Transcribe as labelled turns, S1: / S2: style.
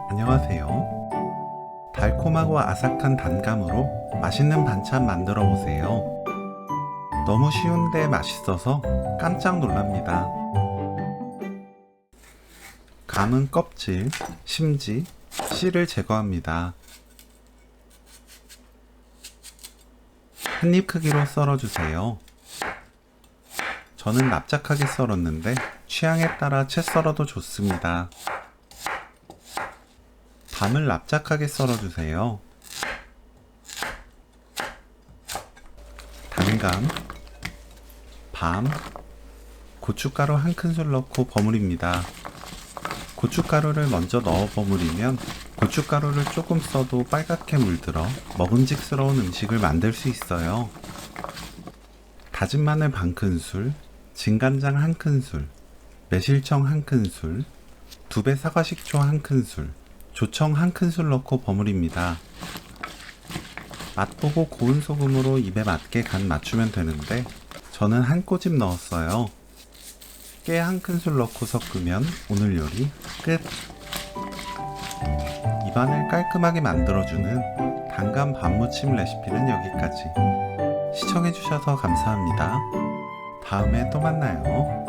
S1: 안녕하세요. 달콤하고 아삭한 단감으로 맛있는 반찬 만들어 보세요. 너무 쉬운데 맛있어서 깜짝 놀랍니다. 감은 껍질, 심지, 씨를 제거합니다. 한입 크기로 썰어주세요. 저는 납작하게 썰었는데 취향에 따라 채 썰어도 좋습니다. 밤을 납작하게 썰어주세요. 단감, 밤, 고춧가루 한 큰술 넣고 버무립니다. 고춧가루를 먼저 넣어 버무리면 고춧가루를 조금 써도 빨갛게 물들어 먹음직스러운 음식을 만들 수 있어요. 다진 마늘 반 큰술, 진간장 한 큰술, 매실청 한 큰술, 2배 사과식초 한 큰술, 조청 한 큰술 넣고 버무립니다. 맛보고 고운 소금으로 입에 맞게 간 맞추면 되는데 저는 한 꼬집 넣었어요. 깨 한 큰술 넣고 섞으면 오늘 요리 끝! 입안을 깔끔하게 만들어주는 단감 밥무침 레시피는 여기까지. 시청해주셔서 감사합니다. 다음에 또 만나요.